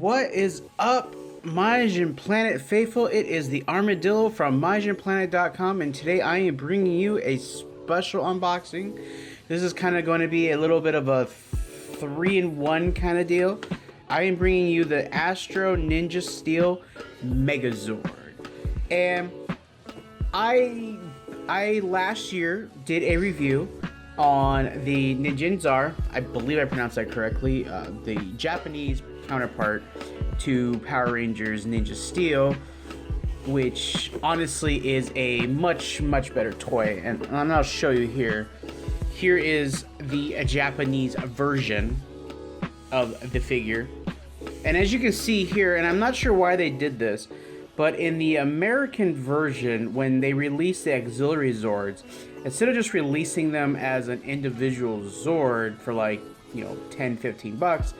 What is up, Majin Planet faithful? It is the Armadillo from MajinPlanet.com, and today I am bringing you a special unboxing. This is kind of going to be a little bit of a 3-in-1 kind of deal. I am bringing you the Astro Ninja Steel Megazord, and I last year did a review on the Ninjinzar, I believe I pronounced that correctly, the Japanese counterpart to Power Rangers Ninja Steel, which honestly is a much better toy, and I'll show you here. Here is the Japanese version of the figure, and as you can see here, and I'm not sure why they did this, but in the American version, when they released the auxiliary Zords, instead of just releasing them as an individual Zord for like, you know, 10-15 bucks,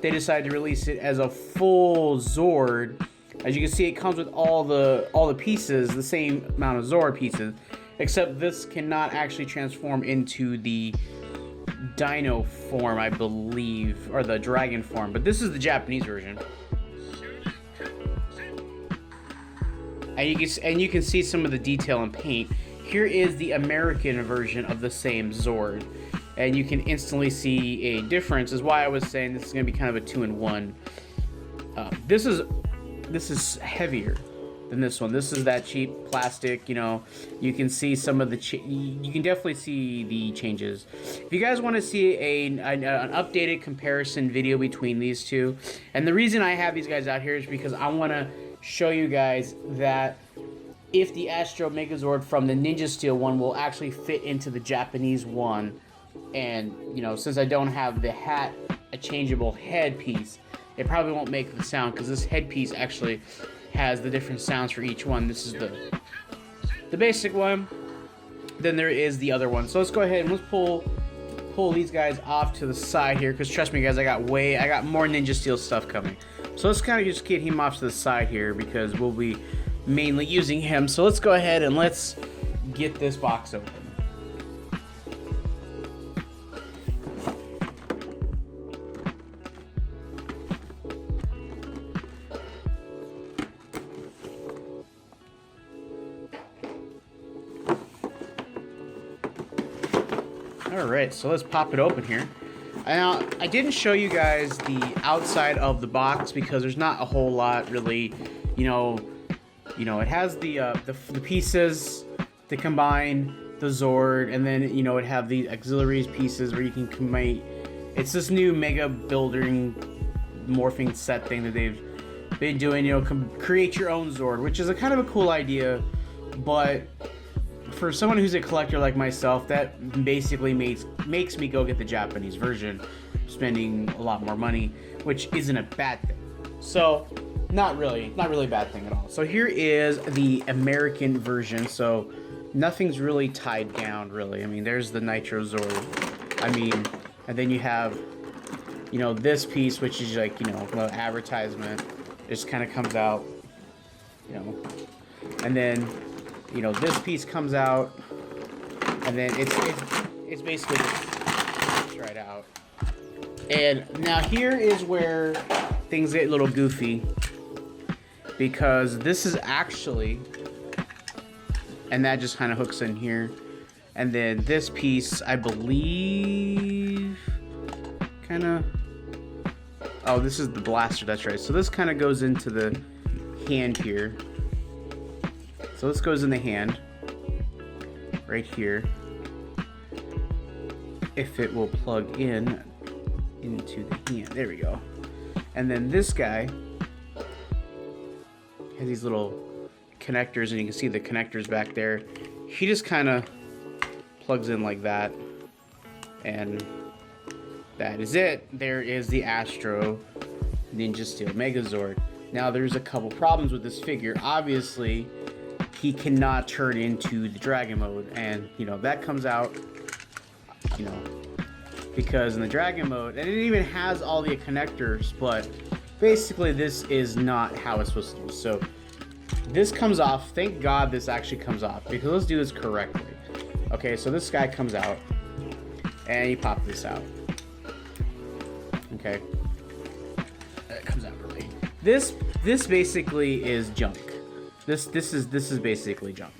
they decided to release it as a full Zord. As you can see, it comes with all the pieces, the same amount of Zord pieces, except this cannot actually transform into the Dino form, I believe, or the Dragon form. But this is the Japanese version. And you can see some of the detail and paint. Here is the American version of the same Zord, and you can instantly see a difference. Is why I was saying this is going to be kind of a 2-in-1. This is heavier than this one. This is that cheap plastic. You know, you can see some of the you can definitely see the changes. If you guys want to see an updated comparison video between these two, and the reason I have these guys out here is because I want to show you guys that if the Astro Megazord from the Ninja Steel one will actually fit into the Japanese one. And, you know, since I don't have the hat, a changeable headpiece, it probably won't make the sound, because this headpiece actually has the different sounds for each one. This is the basic one. Then there is the other one. So let's go ahead and let's pull these guys off to the side here, because trust me guys, I got more Ninja Steel stuff coming. So let's kind of just get him off to the side here, because we'll be mainly using him. So let's go ahead and let's get this box open. Alright, so let's pop it open here. Now, I didn't show you guys the outside of the box because there's not a whole lot really, you know, it has the pieces to combine the Zord, and then, you know, it have the auxiliaries pieces where you can combine. It's this new mega building morphing set thing that they've been doing, you know, create your own Zord, which is a kind of a cool idea, but for someone who's a collector like myself, that basically makes me go get the Japanese version, spending a lot more money, which isn't a bad thing. So, not really a bad thing at all. So here is the American version. So nothing's really tied down, really. I mean, there's the Nitro Zord. I mean, and then you have, you know, this piece, which is like, you know, the advertisement. It just kind of comes out, you know, and then, you know, this piece comes out, and then it's basically just right out. And now here is where things get a little goofy, because this is actually, and that just kind of hooks in here, and then this piece, I believe, kind of, oh, this is the blaster, that's right. So this kind of goes into the hand here. So this goes in the hand, right here, if it will plug in into the hand. There we go. And then this guy has these little connectors, and you can see the connectors back there. He just kind of plugs in like that, and that is it. There is the Astro Ninja Steel Megazord. Now there's a couple problems with this figure. Obviously, he cannot turn into the Dragon mode, and you know that comes out, you know, because in the Dragon mode, and it even has all the connectors, but basically this is not how it's supposed to do. So this comes off. Thank God this actually comes off, because let's do this correctly. Okay, so this guy comes out, and you pop this out. Okay, it comes out early. This basically is junk. This is basically junk.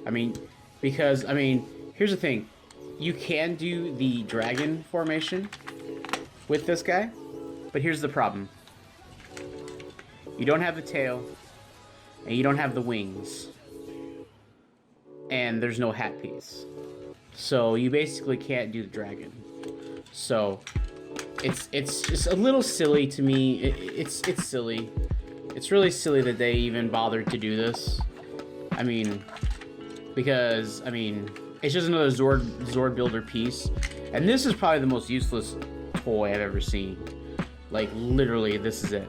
I mean, because I mean, here's the thing. You can do the dragon formation with this guy, but here's the problem. You don't have the tail, and you don't have the wings, and there's no hat piece. So you basically can't do the dragon. So it's just a little silly to me. It's silly. It's really silly that they even bothered to do this. I mean, because I mean, it's just another Zord builder piece, and this is probably the most useless toy I've ever seen. Like literally, this is it.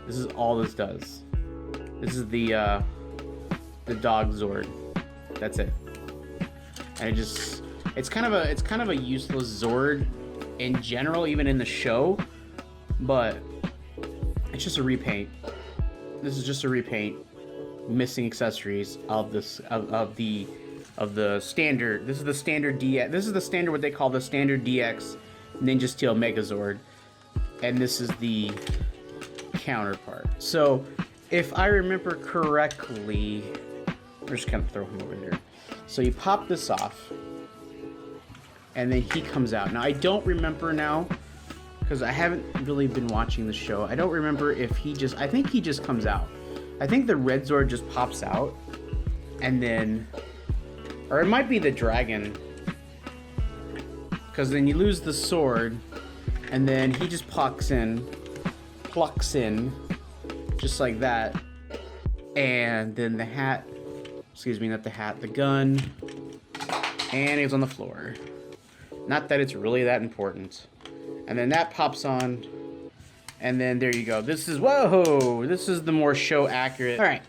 This is all this does. This is the dog Zord. That's it. And it's kind of a useless Zord in general, even in the show, but it's just a repaint. This is just a repaint, missing accessories of this of the standard. This is the standard DX. This is the standard, what they call the standard DX Ninja Steel Megazord, and this is the counterpart. So if I remember correctly, we're just gonna throw him over there. So you pop this off, and then he comes out. Now I don't remember now, because I haven't really been watching the show. I don't remember if he just, I think he just comes out. I think the red Zord just pops out, and then, or it might be the dragon, because then you lose the sword, and then he just plucks in, just like that, and then the hat, excuse me, not the hat, the gun, and he was on the floor. Not that it's really that important. And then that pops on, and then there you go. This is, whoa, this is the more show accurate. All right.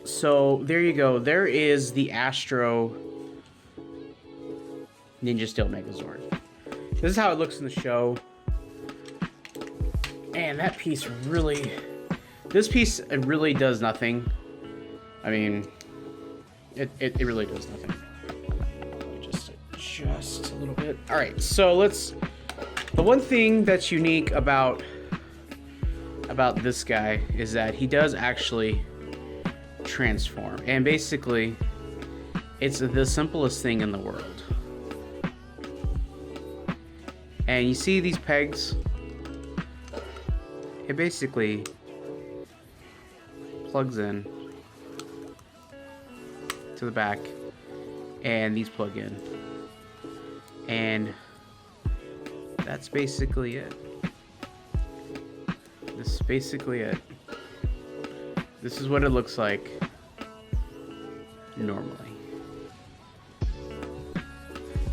So there you go. There is the Astro Ninja Steel Megazord. This is how it looks in the show. And that piece really, this piece, it really does nothing. I mean, it really does nothing. Just a little bit. All right, so the one thing that's unique about this guy is that he does actually transform, and basically it's the simplest thing in the world. And you see these pegs, it basically plugs in to the back, and these plug in. And that's basically it. This is basically it. This is what it looks like normally.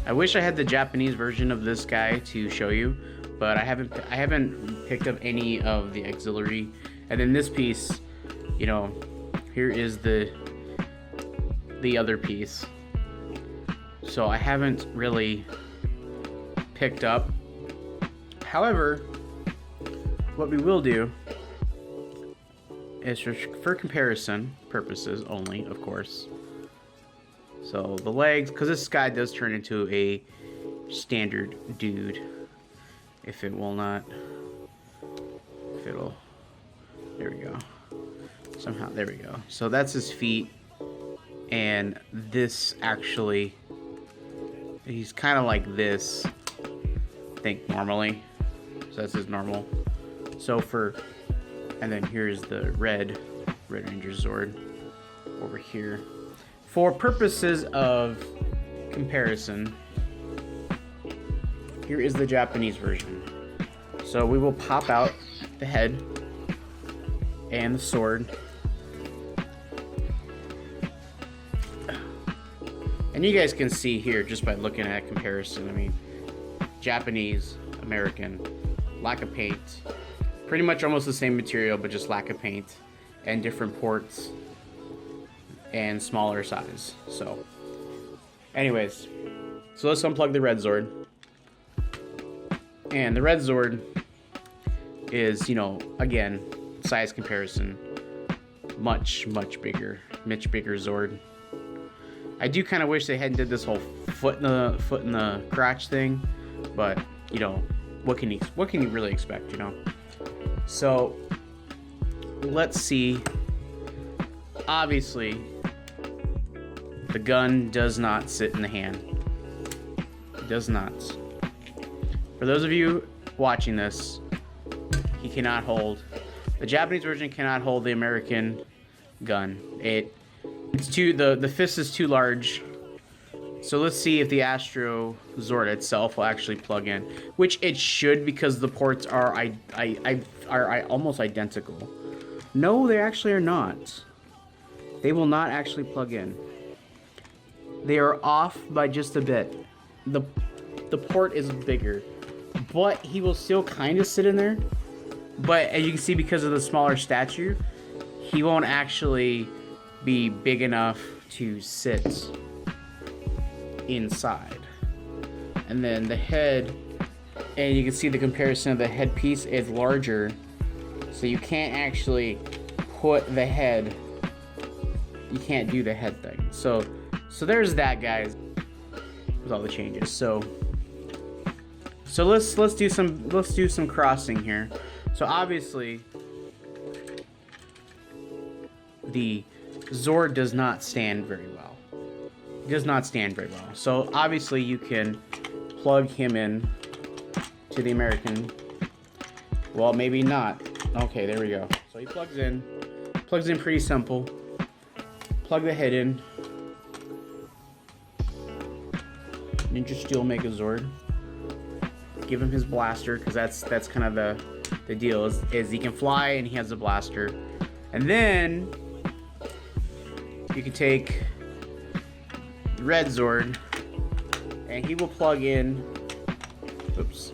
I wish I had the Japanese version of this guy to show you, but I haven't picked up any of the auxiliary. And then this piece, you know, here is the other piece. So I haven't really picked up. However, what we will do is for comparison purposes only, of course. So the legs, because this guy does turn into a standard dude. If it will not, if it'll, there we go. Somehow, there we go. So that's his feet, and this actually, he's kind of like this. Think normally, so that's his normal. So and then here's the Red Ranger Zord over here. For purposes of comparison, here is the Japanese version. So we will pop out the head and the sword, and you guys can see here just by looking at comparison. I mean, Japanese, American, lack of paint, pretty much almost the same material, but just lack of paint and different ports and smaller size. So anyways, so let's unplug the red Zord. And the red Zord is, you know, again, size comparison, much bigger Zord. I do kind of wish they hadn't did this whole foot in the crotch thing. But, you know, what can you really expect, you know? So let's see. Obviously, the gun does not sit in the hand. It does not. For those of you watching this, he cannot hold. The Japanese version cannot hold the American gun. It's too the fist is too large. So let's see if the Astro Zord itself will actually plug in, which it should, because the ports are almost identical. No, they actually are not. They will not actually plug in. They are off by just a bit. The port is bigger, but he will still kind of sit in there. But as you can see, because of the smaller stature, he won't actually be big enough to sit inside. And then the head, and you can see the comparison of the headpiece is larger, so you can't actually put the head, you can't do the head thing. So there's that, guys, with all the changes. So let's do some crossing here. So obviously the Zord does not stand very well. It does not stand very well. So obviously you can plug him in to the American. Well, maybe not. Okay, there we go. So he plugs in pretty simple. Plug the head in. Ninja Steel Megazord. Give him his blaster, because that's kind of the deal is he can fly and he has a blaster. And then you can take Red Zord and he will plug in. Oops.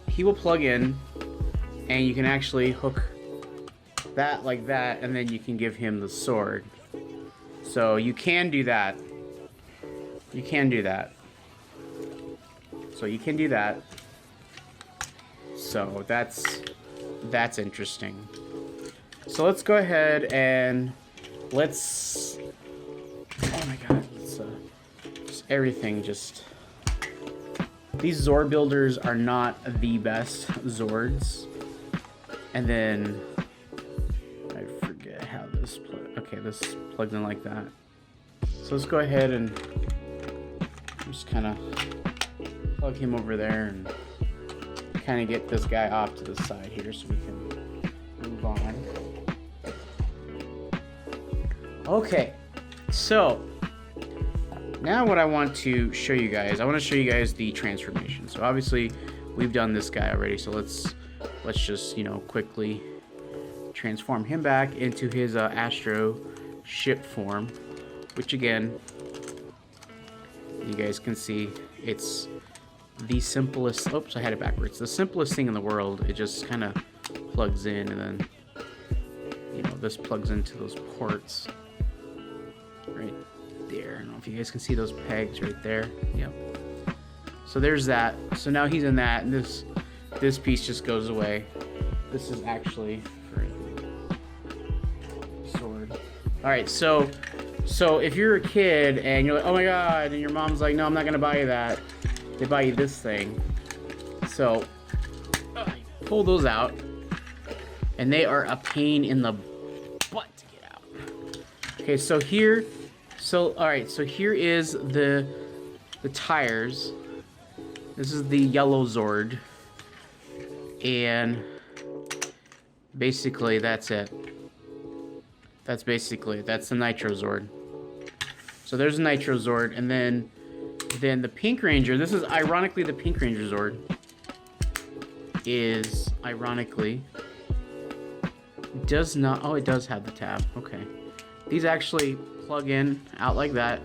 He will plug in and you can actually hook that like that, and then you can give him the sword. So you can do that. You can do that. So you can do that. So that's interesting. So let's go ahead and let's, oh my god, let's just everything just, these Zord builders are not the best Zords. And then I forget how this okay, this plugs in like that. So let's go ahead and just kind of plug him over there and kind of get this guy off to the side here so we can move on. Okay, so now what I want to show you guys, I want to show you guys the transformation. So obviously we've done this guy already, so let's just, you know, quickly transform him back into his Astro ship form, which again, you guys can see it's the simplest, oops, I had it backwards. The simplest thing in the world. It just kind of plugs in, and then, you know, this plugs into those ports right there. I don't know if you guys can see those pegs right there. Yep. So there's that. So now he's in that, and this piece just goes away. This is actually for sword. All right, so if you're a kid and you're like, oh my god, and your mom's like, no, I'm not gonna buy you that. They buy you this thing. So pull those out, and they are a pain in the butt to get out. Okay, so here, all right, so here is the tires. This is the yellow Zord, and basically that's it. That's the Nitro Zord. So there's a Nitro Zord, and then the Pink Ranger, this is ironically the Pink Ranger Zord, is ironically, does not, oh, it does have the tab, okay. These actually plug in out like that,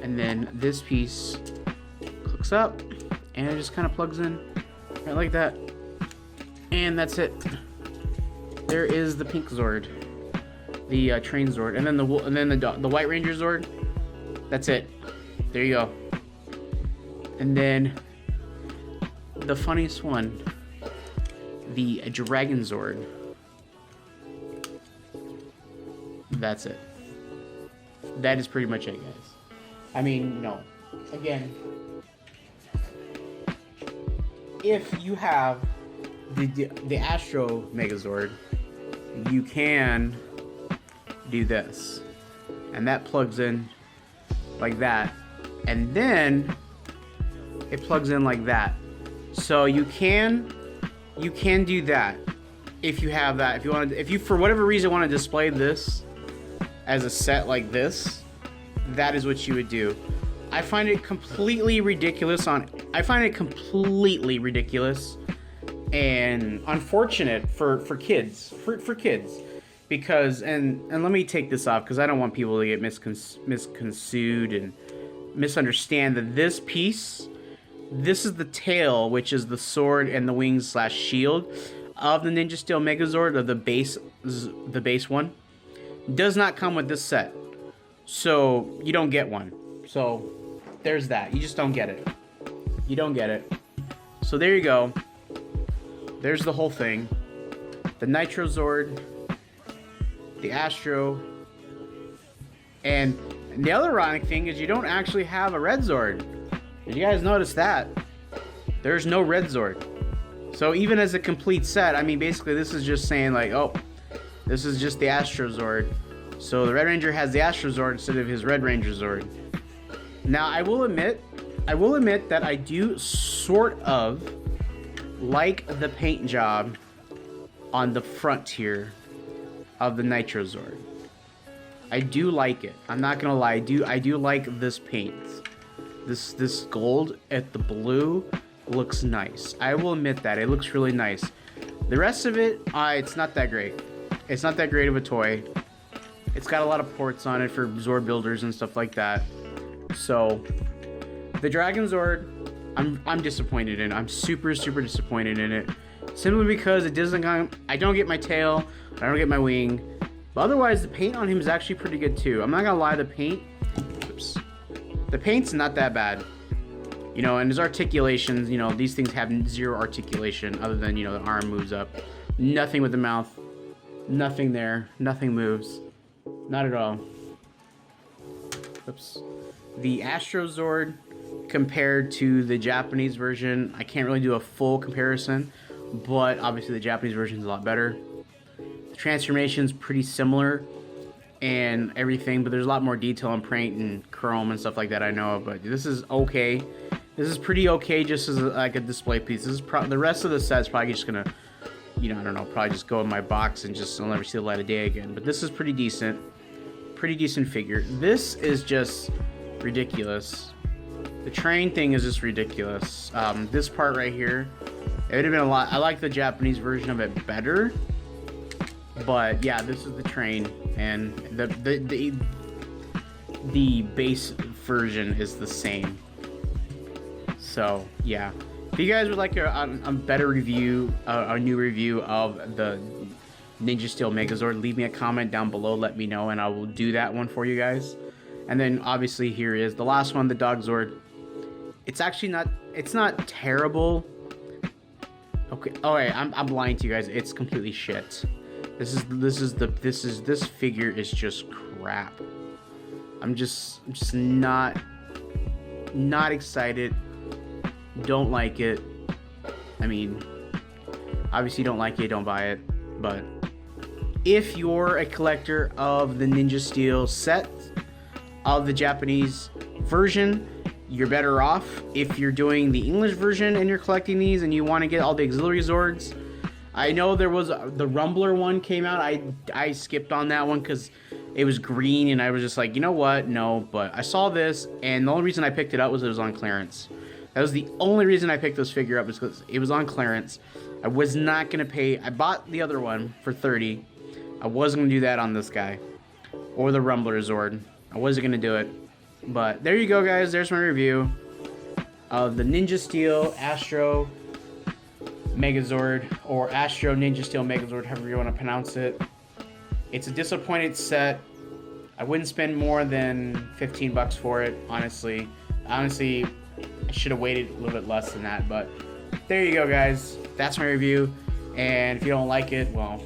and then this piece hooks up, and it just kind of plugs in right like that, and that's it. There is the Pink Zord, the Train Zord, and then the White Ranger Zord. That's it. There you go. And then the funniest one, the Dragon Zord. That's it. That is pretty much it, guys. I mean, no. Again, if you have the Astro Megazord, you can do this, and that plugs in like that, and then it plugs in like that. So you can do that if you have that. If you for whatever reason want to display this as a set like this, that is what you would do. I find it completely ridiculous and unfortunate for kids, because and let me take this off because I don't want people to get misconstrued and misunderstand that this piece, this is the tail, which is the sword and the wings / shield of the Ninja Steel Megazord, of the base one. Does not come with this set, so you don't get one. So there's that. You just don't get it. You don't get it. So there you go. There's the whole thing. The Nitro Zord, the Astro, and the other ironic thing is you don't actually have a Red Zord. Did you guys notice that? There's no Red Zord. So even as a complete set, I mean, basically this is just saying like, oh, this is just the Astro Zord. So the Red Ranger has the Astro Zord instead of his Red Ranger Zord. Now I will admit that I do sort of like the paint job on the front here of the Nitro Zord. I do like it. I'm not gonna lie. I do like this paint. This gold at the blue looks nice. I will admit that it looks really nice. The rest of it, it's not that great. It's not that great of a toy. It's got a lot of ports on it for Zord builders and stuff like that. So the Dragon Zord, I'm disappointed in. I'm super disappointed in it, simply because it doesn't come. I don't get my tail. I don't get my wing. But otherwise, the paint on him is actually pretty good too. I'm not gonna lie. The paint, the paint's not that bad. You know, and his articulations, you know, these things have zero articulation other than, you know, the arm moves up. Nothing with the mouth. Nothing there. Nothing moves. Not at all. Oops. The Astro Zord compared to the Japanese version, I can't really do a full comparison, but obviously the Japanese version is a lot better. The transformation's pretty similar and everything, but there's a lot more detail and paint and chrome and stuff like that I know of, but this is okay. This is pretty okay just as like a display piece. This is the rest of the set's probably just gonna, you know, I don't know, probably just go in my box and just I'll never see the light of day again. But this is pretty decent figure. This is just ridiculous. The train thing is just ridiculous. This part right here, it would have been a lot. I like the Japanese version of it better, but yeah, this is the train, and the base version is the same. So yeah, if you guys would like a better review, a new review of the Ninja Steel Megazord, leave me a comment down below, let me know, and I will do that one for you guys. And then obviously here is the last one, the Dog Zord. It's actually not, it's not terrible. Okay, alright, I'm lying to you guys. It's completely shit. This figure is just crap. I'm just not excited. Don't like it. I mean, obviously you don't like it, don't buy it. But if you're a collector of the Ninja Steel set of the Japanese version, you're better off. If you're doing the English version and you're collecting these and you want to get all the auxiliary Zords, I know there was the Rumbler one came out. I skipped on that one because it was green and I was just like, you know what, no. But I saw this, and the only reason I picked it up was it was on clearance. That was the only reason I picked this figure up, is because it was on clearance. I was not gonna pay. I bought the other one for $30. I wasn't gonna do that on this guy or the Rumbler Zord. I wasn't gonna do it. But there you go, guys. There's my review of the Ninja Steel Astro Megazord, or Astro Ninja Steel Megazord, however you want to pronounce it. It's a disappointed set. I wouldn't spend more than 15 bucks for it, honestly. Honestly, I should have waited a little bit less than that, but there you go, guys. That's my review. And if you don't like it, well,